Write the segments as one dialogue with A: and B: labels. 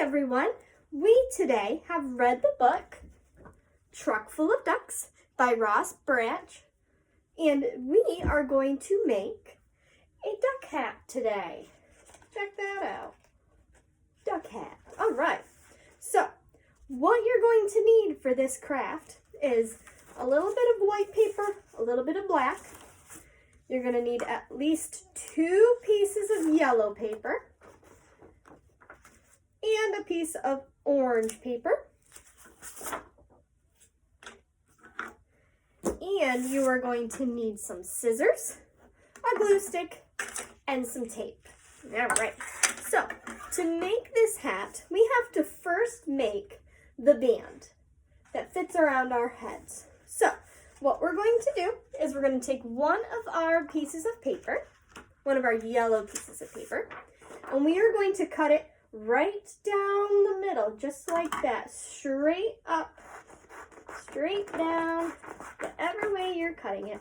A: everyone. We today have read the book Truck Full of Ducks by Ross Branch, and we are going to make a duck hat today. Check that out. Duck hat. All right. So, what you're going to need for this craft is a little bit of white paper, a little bit of black. You're going to need at least 2 pieces of yellow paper and a piece of orange paper. And you are going to need some scissors, a glue stick, and some tape. All right. So, to make this hat, we have to first make the band that fits around our heads. So, what we're going to do is we're going to take one of our pieces of paper, one of our yellow pieces of paper, and we are going to cut it right down the middle, just like that, straight up, straight down, whatever way you're cutting it,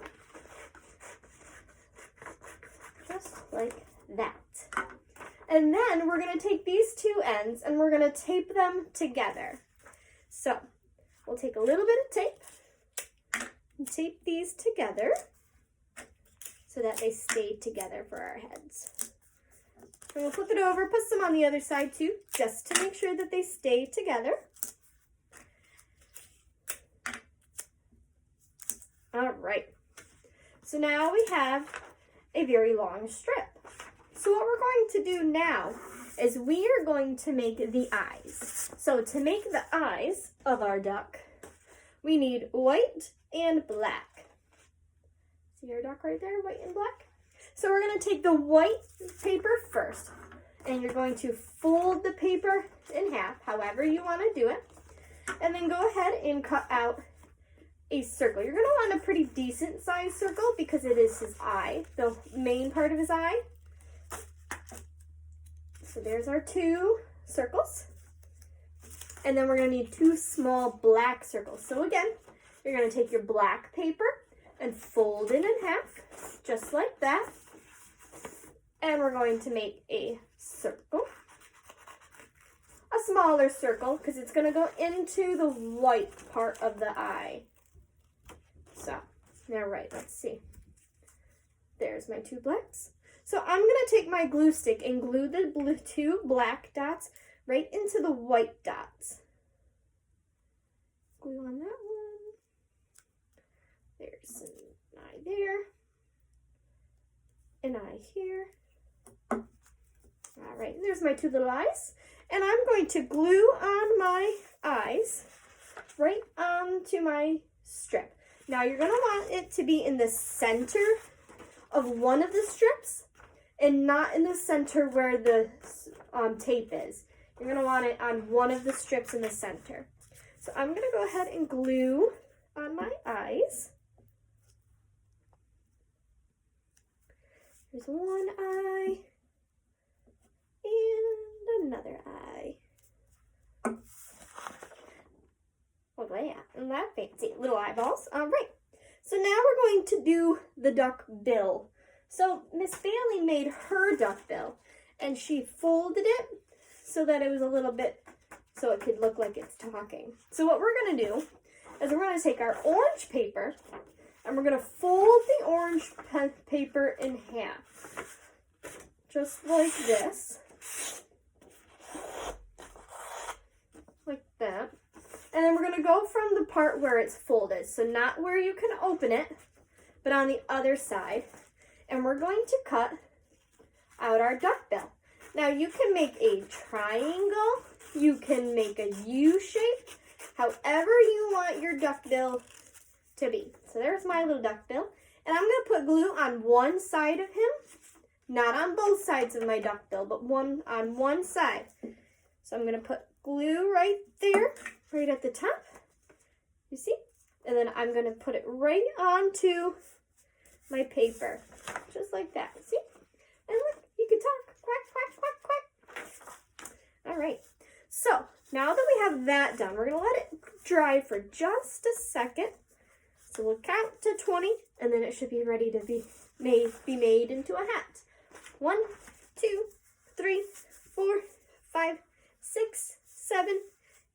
A: just like that. And then we're going to take these 2 ends and we're going to tape them together. So we'll take a little bit of tape and tape these together so that they stay together for our heads. And we'll flip it over, put some on the other side too, just to make sure that they stay together. All right, so now we have a very long strip. So what we're going to do now is we are going to make the eyes. So to make the eyes of our duck, we need white and black. See our duck right there, white and black? So we're going to take the white paper first, and you're going to fold the paper in half, however you want to do it, and then go ahead and cut out a circle. You're going to want a pretty decent sized circle because it is his eye, the main part of his eye. So there's our 2 circles. And then we're going to need 2 small black circles. So again, you're going to take your black paper and fold it in half, just like that. And we're going to make a circle, a smaller circle, because it's going to go into the white part of the eye. So, now right, let's see. There's my 2 blacks. So I'm going to take my glue stick and glue the 2 black dots right into the white dots. Glue on that one. There's an eye there. An eye here. All right, there's my 2 little eyes. And I'm going to glue on my eyes right onto my strip. Now you're going to want it to be in the center of one of the strips and not in the center where the tape is. You're going to want it on one of the strips in the center. So I'm going to go ahead and glue on my eyes. There's one eye and another eye. Look at that, and that fancy little eyeballs. All right, so now we're going to do the duck bill. So Miss Bailey made her duck bill, and she folded it so that it was a little bit, so it could look like it's talking. So what we're going to do is we're going to take our orange paper, and we're going to fold the orange paper in half, just like this, like that. And then we're going to go from the part where it's folded, so not where you can open it, but on the other side. And we're going to cut out our duck bill. Now you can make a triangle, you can make a U shape, however you want your duck bill to be. So there's my little duck bill. And I'm going to put glue on one side of him, not on both sides of my duck bill, but on one side. So I'm going to put glue right there, right at the top, you see? And then I'm going to put it right onto my paper, just like that, see? And look, you can talk, quack, quack, quack, quack. All right, so now that we have that done, we're going to let it dry for just a second. So we'll count to 20, and then it should be ready to be made into a hat. 1, 2, 3, 4, 5, 6, 7,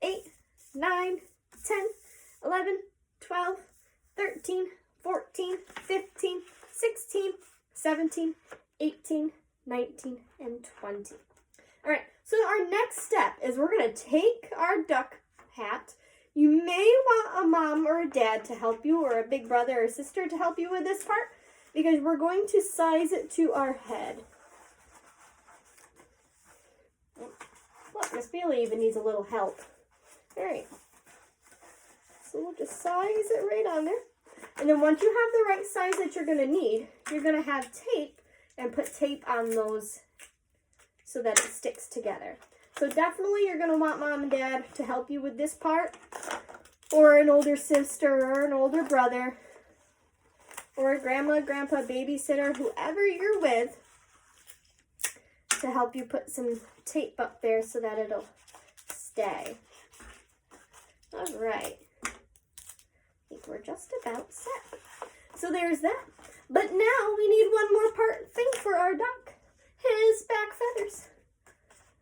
A: 8, 9, 10, 11, 12, 13, 14, 15, 16, 17, 18, 19, and 20. All right, so our next step is we're going to take our duck hat. You may want a mom or a dad to help you, or a big brother or sister to help you with this part, because we're going to size it to our head. Look, Miss Bailey even needs a little help. All right, so we'll just size it right on there. And then once you have the right size that you're going to need, you're going to have tape and put tape on those so that it sticks together. So definitely you're going to want mom and dad to help you with this part, or an older sister or an older brother, or a grandma, grandpa, babysitter, whoever you're with, to help you put some tape up there so that it'll stay. All right. I think we're just about set. So there's that. But now we need one more thing for our duck. His back feathers.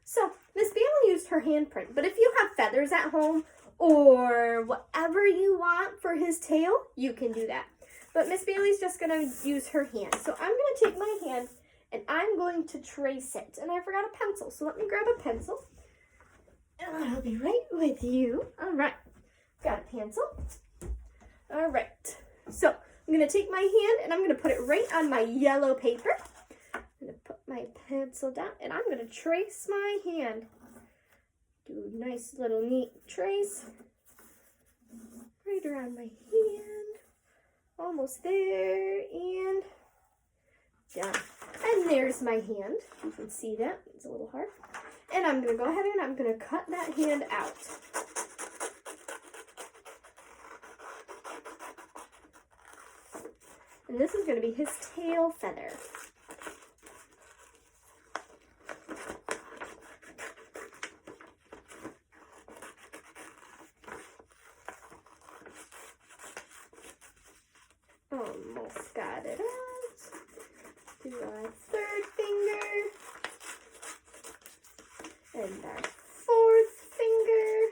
A: So Miss Bailey used her handprint, but if you have feathers at home or whatever you want for his tail, you can do that. But Miss Bailey's just going to use her hand. So I'm going to take my hand and I'm going to trace it. And I forgot a pencil, so let me grab a pencil. And I'll be right with you. All right, got a pencil. All right, so I'm going to take my hand and I'm going to put it right on my yellow paper. I'm going to put my pencil down and I'm going to trace my hand. Do a nice little neat trace right around my hand. Almost there, and done. And there's my hand. You can see that. It's a little hard. And I'm going to go ahead and I'm going to cut that hand out. And this is going to be his tail feather. Almost got it out. Do our third finger. And our fourth finger.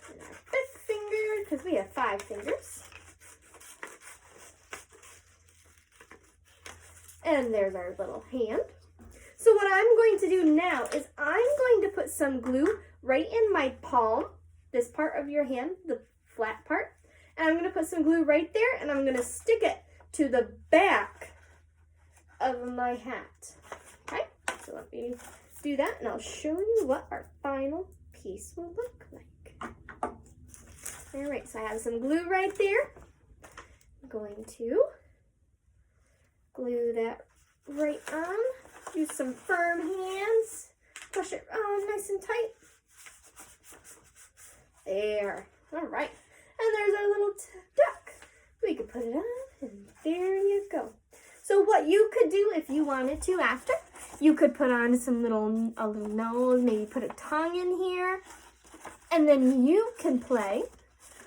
A: And our fifth finger, because we have 5 fingers. And there's our little hand. So what I'm going to do now is I'm going to put some glue right in my palm, this part of your hand, the flat part. And I'm going to put some glue right there and I'm going to stick it to the back of my hat. Okay, so let me do that and I'll show you what our final piece will look like. All right, so I have some glue right there. I'm going to glue that right on. Use some firm hands. Push it nice and tight. There. All right. And there's our little duck. We could put it on, and there you go. So what you could do if you wanted to after, you could put on a little nose, maybe put a tongue in here, and then you can play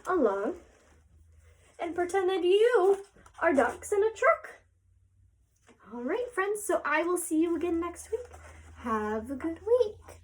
A: along and pretend that you are ducks in a truck. All right, friends, so I will see you again next week. Have a good week.